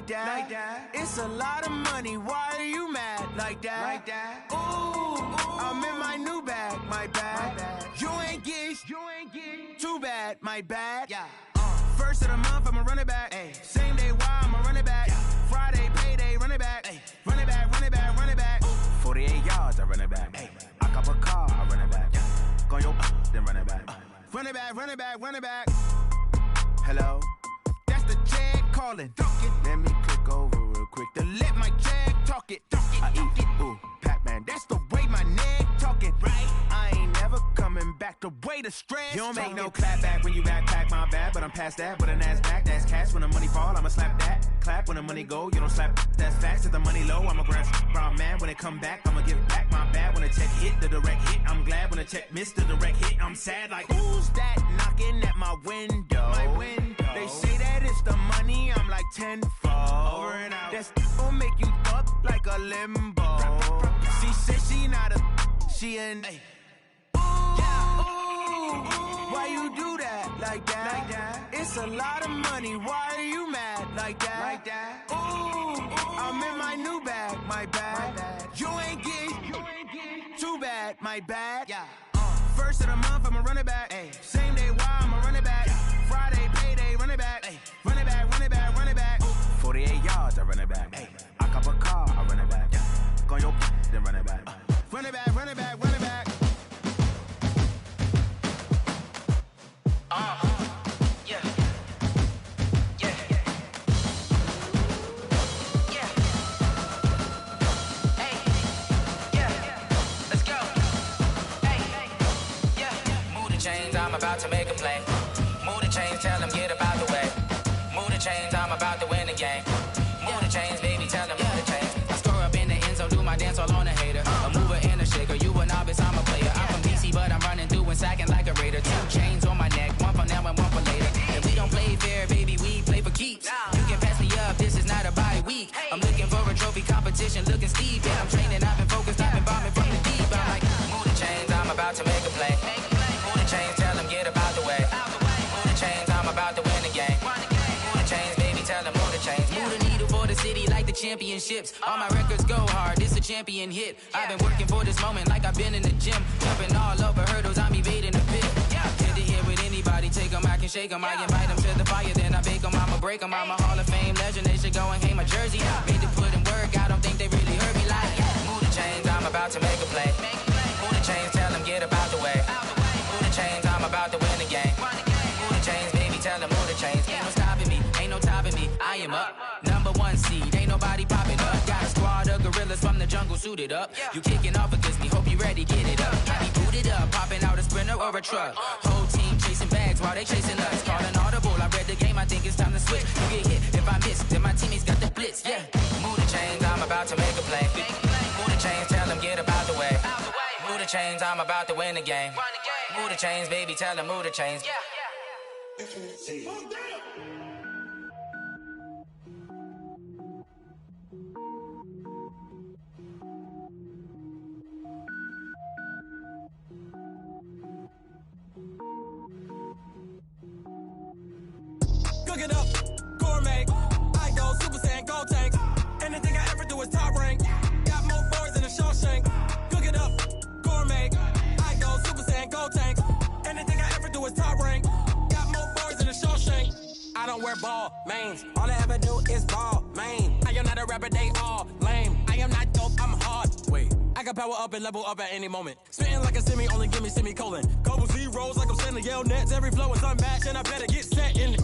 like that. It's a lot of money, why are you mad like that? Ooh, I'm in my new bag, my bad. You ain't get too bad, my bad. First of the month, I'ma run it back. Same day, why I'ma run it back. Friday, payday, run it back. Run it back, run it back, run it back. 48 yards, I run it back. I cop a car, I run it back. Go your then run it back. Run it back, run it back, run it back. Hello? That's the jag calling. Let me click over real quick to let my jag talk it. I eat it, ooh, Pac-Man. That's the way my neck talking. Right? I ain't never coming back the way the stress. You don't make no clap back when you backpack, my bad. But I'm past that with a NASDAQ. That's cash when the money fall, I'ma slap that. Clap when the money go, you don't slap. That's facts. If the money low, I'ma grab brown man. When it come back, I'ma give back my bad. When the check hit, the direct hit. I'm glad when the check missed the direct hit. I'm sad like, who's that knocking at my window? My window. They say that it's the money, I'm like tenfold. Over and out. That's gon' make you up like a limbo. She said she not a, she an. Why you do that like that? It's a lot of money, why are you mad like that? Ooh, I'm in my new bag, my bad. You ain't get too bad, my bad. First of the month, I'ma run it back. Same day, why I'ma run it back. Friday, payday, run it back. Run it back, run it back, run it back. 48 yards, I run it back. I cop a car, I run it back. Go your then run it back. Run it back, run it back, run it back. Yeah. Hey. Yeah. Let's go. Hey. Yeah. Move the chains, I'm about to make a play. Move the chains, tell them get about the way. Move the chains, I'm about to win the game. Move the chains, baby, tell them move the chains. I score up in the end zone, do my dance all on a hater. A mover and a shaker, you a novice, I'm a player. I'm from DC, but I'm running through and sacking like a raider. 2 chains on my neck, one for now and one for later. If we don't play fair, baby, we play for keeps. You can pass me up, this is not a bye week. I'm looking for a trophy competition, looking steep. Yeah, I'm training, I've been focused, I've been bombing from the deep. I'm like, move the chains, I'm about to make a play. Move the chains, tell them get about the way. Move the chains, I'm about to win the game. Move the chains, baby, tell them move the chains. Move the needle for the city like the championships. All my records go hard, this a champion hit. I've been working for this moment like I've been in the gym. Jumping all over hurdles, I'm evading the pit. Hit the hit with anybody, take them, I can shake them. I invite them to the fire, then I bake them, I'ma break them. I'm a Hall of Fame legend, they should go and hang my jersey. Made to put in work, I don't think they really heard me like, move the chains, I'm about to make a play. Move the chains, tell them get about the way. Move the chains, I'm about to win the game. Move the chains, baby, tell them move the chains. Ain't no stopping me, ain't no topping me, I am up. Number 1 seed, ain't nobody popping up. Got a squad of gorillas from the jungle suited up. You kicking off against me, hope you ready, get it up. I be booted up, popping out a Sprinter or a truck. Whole team chasing bags while they chasing us. Calling audible, I read the game, I think it's time to switch. You get hit, if I miss, then my teammates got the blitz, yeah. Move the chains, I'm about to make a play. Move the chains, tell them get about the way. Move the chains, I'm about to win the game. Move the chains, baby, tell them move the chains. Cook it up, gourmet. I go Super Saiyan, gold tank. Anything I ever do is top rank. Got more boys than a Shawshank. Cook it up, gourmet. I go Super Saiyan, gold tank. Anything I ever do is top rank. Got more boys than a Shawshank. I don't wear ball mains. All I ever do is ball main. I am not a rapper, they all lame. I am not dope, I'm hard. Wait, I can power up and level up at any moment. Spitting like a semi, only give me semicolon. Couple zeros like I'm sending yell nets. Every flow is unmatched and I better get set in.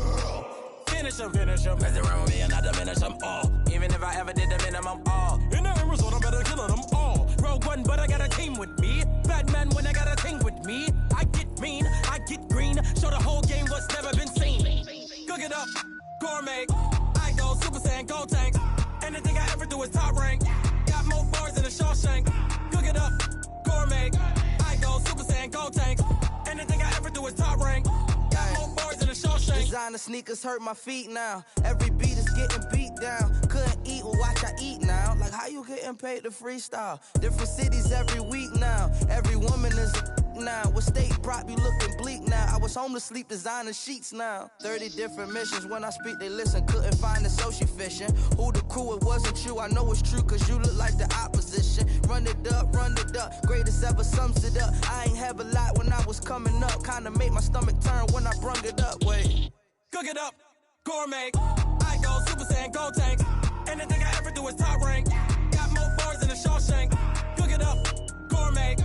Finish them. Mess around with me and I diminish them all. Even if I ever did the minimum all. In the end result, I'm better killing them all. Rogue One, but I got a team with me. Batman when I got a team with me. I get mean, I get green. Show the whole game what's never been seen. Cook it up, gourmet. I go Super Saiyan, gold tank. Anything I ever do is top rank. Got more bars than a Shawshank. Cook it up, gourmet. I go Super Saiyan, gold tank. Anything I ever do is top rank. Got more bars than a Shawshank. Designer sneakers hurt my feet now. Every beat is getting beat down. Couldn't eat, well watch I eat now. Like how you getting paid to freestyle? Different cities every week now. Every woman is a now. With state prop, you looking bleak now. I was homeless, sleep designing sheets now. 30 different missions. When I speak, they listen. Couldn't find the social fishing. Who the crew, it wasn't you. I know it's true, cause you look like the opposition. Run it up, greatest ever sums it up. I ain't have a lot when I was coming up. Kinda made my stomach turn when I brung it up. Wait. Cook it up, gourmet. I go Super Saiyan, go tank. Anything I ever do is top rank. Got more bars than a Shawshank. Cook it up, gourmet.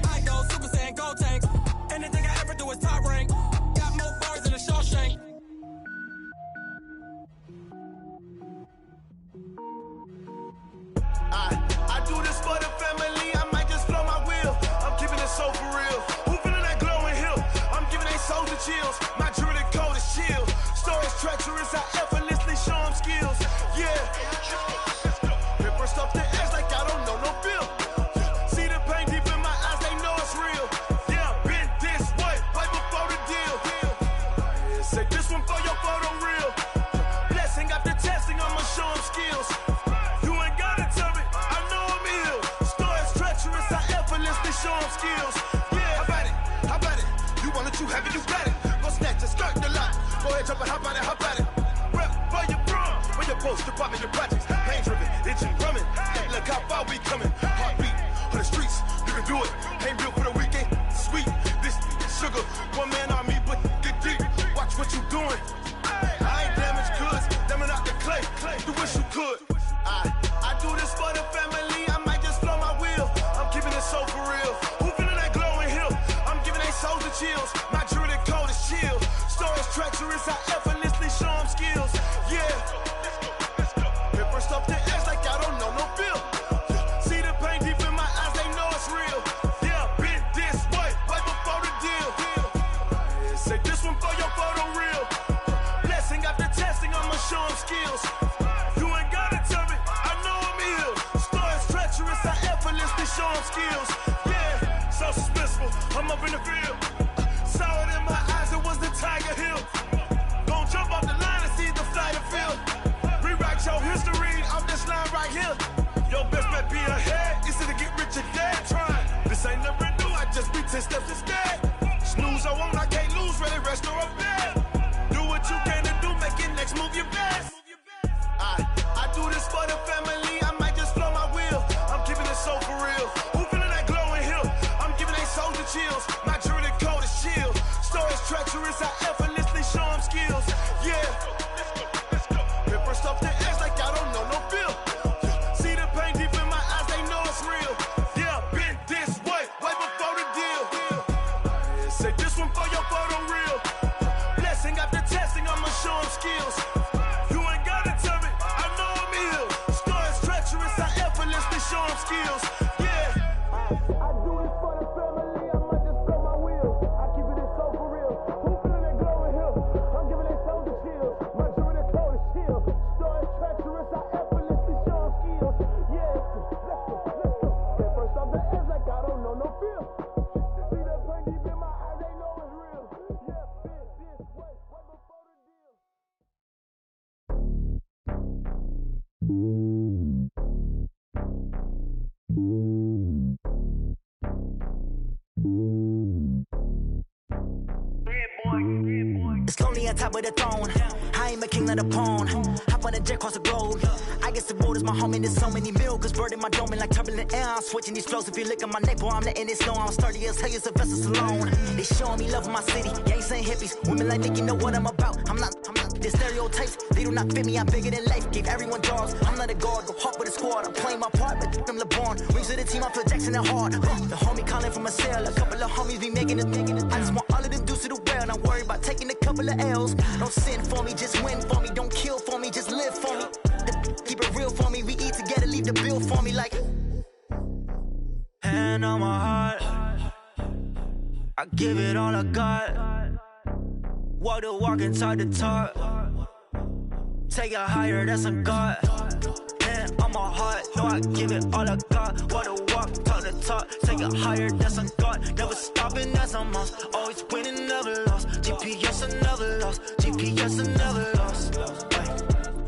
I go Super Saiyan, go tank. Anything I ever do is top rank. Got more bars than a Shawshank. I do this for the family, I might just blow my wheel. I'm keeping it so for real. Who feeling that glowing hill? I'm giving they souls the chills. My jewelry code is chill. Stories treacherous, I effortlessly show them skills. Yeah. Paper stuff the edge like I don't know no feel. See the pain deep in my eyes, they know it's real. Yeah, been this way, way before the deal. Say this one for your photo real. Blessing after testing, I'ma show them skills. Show them skills. Yeah, how about it? You want it, you have it, you got it. Go snatch it, skirt the lot. Go ahead, jump it, how about it? Rep for your prom, where your post, department, your projects. Pain driven, itching, drumming. Hey, look how far we coming. Heartbeat on the streets, you can do it. Ain't built for the weekend. Sweet, this sugar, one man army, but get deep. Watch what you doing. I ain't damaged goods, damn out the clay. You wish you could. I do this for the family. I might just blow my wheel. I'm keeping it so for real. Who feeling that glowing hill? I'm giving they souls the chills. My jewelry code is chill. Stories treacherous, I effortlessly show them skills. Yeah. Paper stuff the edge like I don't know no feel. See the pain deep in my eyes, they know it's real. Yeah, been this way, way before the deal. Say this one for your photo real. Blessing after testing, I'ma show them skills. You ain't gotta tell me, I know I'm ill. Stories treacherous, I effortlessly show them skills. Yeah, so suspenseful, I'm up in the field. Saw it in my eyes, it was the Tiger Hill. Gon' jump off the line and see the flight of field. Rewrite your history off this line right here. Your best bet be ahead, easy to get rich or dead trying. This ain't never new, I just be 10 steps instead. Snooze I won't, I can't lose, ready, rest or a bed. Do what you can to do, make it next move your best. I do this for the family, I might just blow my wheel. I'm keeping it so for real. Who feeling that glowing hill? I'm giving they souls the chills. My jewelry code is chill. Stories treacherous, I effortlessly show them skills. Yeah. Paper stuff the edge like I don't know no feel. See the pain deep in my eyes, they know it's real. Yeah, been this way, way before the deal. Say this one for your photo real. Blessing after testing, I'ma show them skills. You ain't gotta tell me, I know I'm ill. Stories treacherous, I effortlessly show them skills. Yeah. I do this for the family, I might just blow my wheel. I keep it so for real. Who feeling that glowing hill? I'm giving they souls the chills. My jewelry code is chill. Stories treacherous, I effortlessly show them skills. Yeah, let's go. That first off the edge like I don't know no feel. See that pain deep in my eyes, they know it's real. Yeah, been this way, way before the deal. It's lonely on top of the throne. I ain't a king of the pawn. Hop on a jet across the globe. I guess the road is my home and there's so many milkers burning my dome and like turbulent air. I'm switching these flows. If you look at my neck, boy, I'm letting it snow. I'm sturdy as hell, it's a vessel alone. They showing me love in my city. Gangsta and hippies. Women like Nicki know what I'm about. I'm not the stereotypes. They do not fit me. I'm bigger than life. Gave everyone jaws. I'm not a guard. Go hard with a squad. I'm playing my part, but I'm LeBron. Rings of the team. I feel Jackson and hard. The homie calling from a cell. A couple of homies be making it. I just want all of them dudes to the well. Not worried about taking a couple of L's. Don't sin for me, just win for me. Don't kill for me, just live for me. Keep it real for me. We eat together, leave the bill for me like. Hand on my heart, I give it all I got. Walk the walk and talk the talk. Take it higher, that's a God. Hand on my heart, no, I give it all I got. Walk the walk, talk the talk. Take it higher, that's a God. Never stopping, that's a must. Always winning, never lost. GPS, I never lost. GPS, I never lost.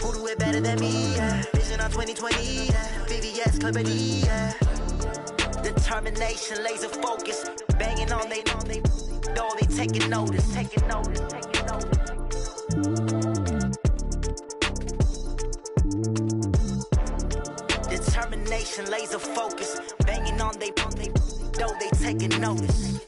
Who do it better than me? Yeah. Vision on 2020. Yeah. VVS, Clarity. Yeah. The Determination, laser focus, banging on they door, they taking notice. Determination, laser focus, banging on they door, they taking notice.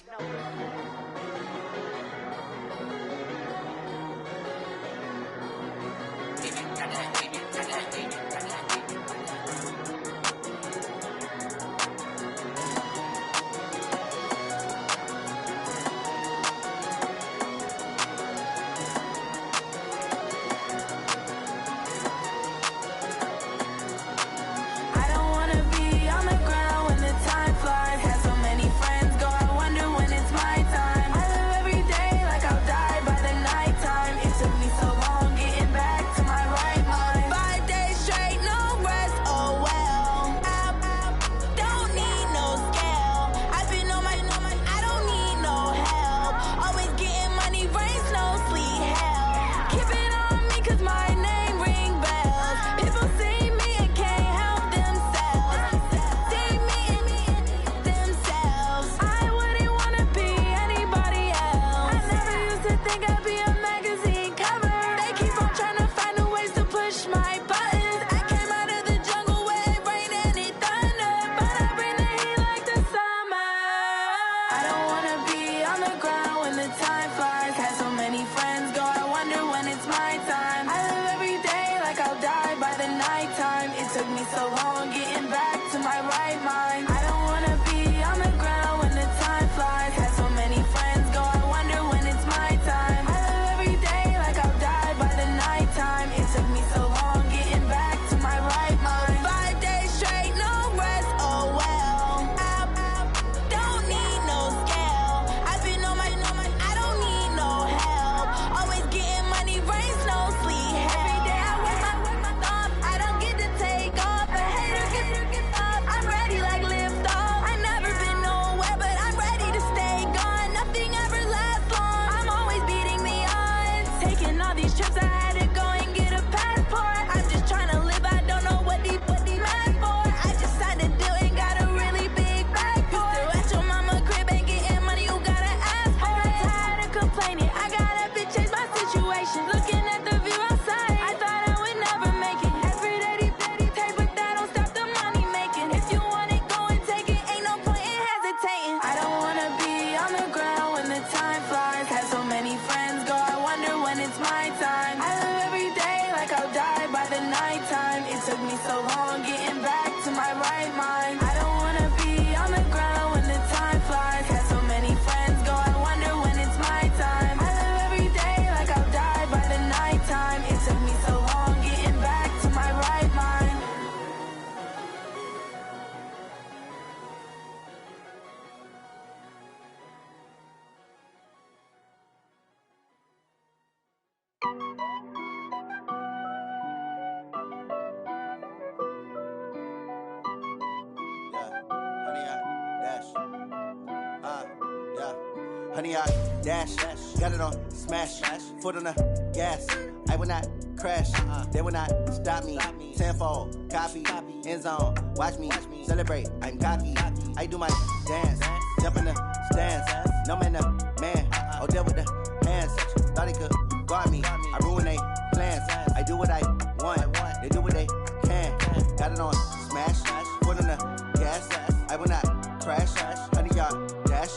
Honey, I dash, got it on smash, foot on the gas. I will not crash, they will not stop me. Tenfold, copy, end zone, watch me celebrate. I'm cocky, I do my dance, jump in the stands. No man, the man, oh, deal with the hands. Thought he could guard me, I ruin they plans. I do what I want, they do what they can. Got it on smash, foot on the gas. I will not crash, honey, y'all dash,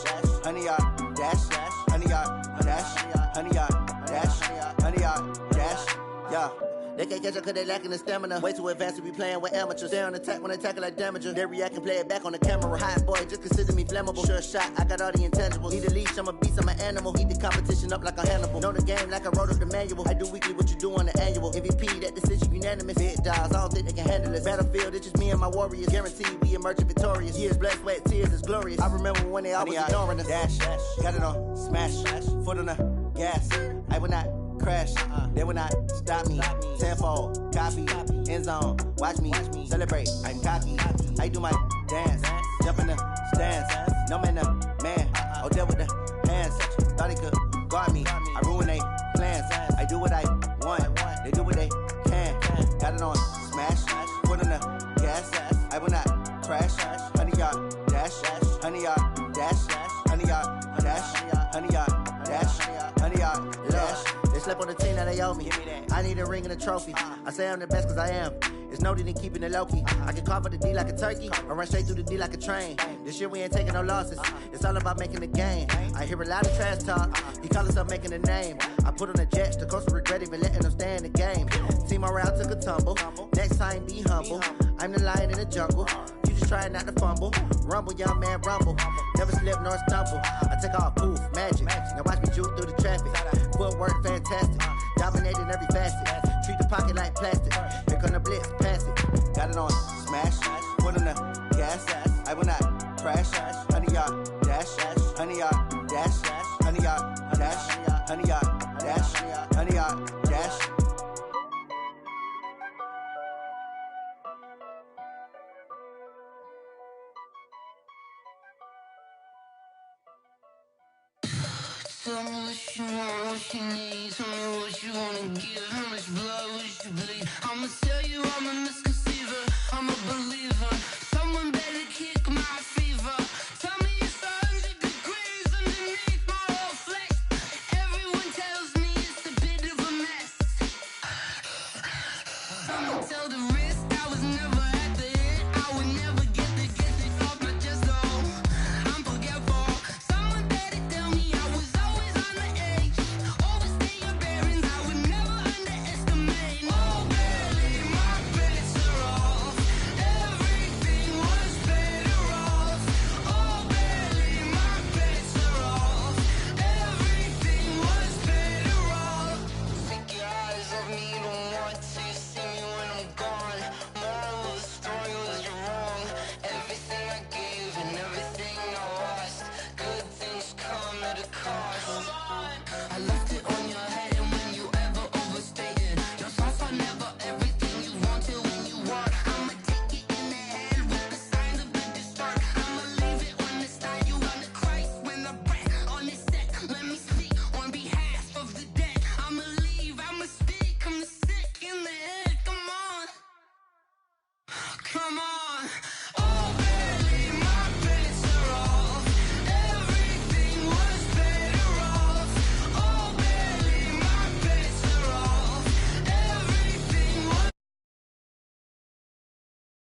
honey, y'all dash, honey, y'all dash, honey, y'all dash, honey, y'all dash, yeah. They can't catch up cause they lacking the stamina. Way too advanced to be playing with amateurs. Stay on attack when they tackle like damager. They react and play it back on the camera. Hot boy, just consider me flammable. Sure shot, I got all the intangibles. Need a leash, I'm a beast, I'm an animal. Heat the competition up like a Hannibal. Know the game like I wrote up the manual. I do weekly what you do on the annual. MVP, that decision unanimous. Big dogs, I don't think they can handle this. Battlefield, it's just me and my warriors. Guaranteed we emerging victorious. Years, blood, sweat, tears, is glorious. I remember when they always ignoring us. Dash, got it on smash, foot on the gas. I will not crash, they will not stop me. Tenfold, copy, end zone, watch me celebrate. I'm cocky, I do my dance, jump in the stands. No man, the man, oh, deal with the hands. Thought he could guard me, I ruin they plans. I do what I want, they do what they can. Got it on smash, foot on the gas. I will not crash, honey, y'all dash. they owe me. I need a ring and a trophy. I say I'm the best cause I am. It's no need in keeping it low-key. I can carve up the D like a turkey or run straight through the D like a train. This year we ain't taking no losses. It's all about making the game. I hear a lot of trash talk. He call himself making a name. I put on the Jets. The coach will regret even letting them stay in the game. Team morale took a tumble. Next time be humble. I'm the lion in the jungle. You just trying not to fumble. Rumble, young man, rumble. Never slip nor stumble. I take off, poof, magic. Now watch me juke through the traffic. Footwork fantastic. Dominating every facet. Treat the pocket like plastic. Here come the blitz, pass it. Got it on smash. Foot on the gas. I will not crash. 100-yard dash. 100-yard dash. 100-yard dash. 100-yard dash. 100-yard dash. Tell me what you want, what you need. Tell me what you wanna give. How much blood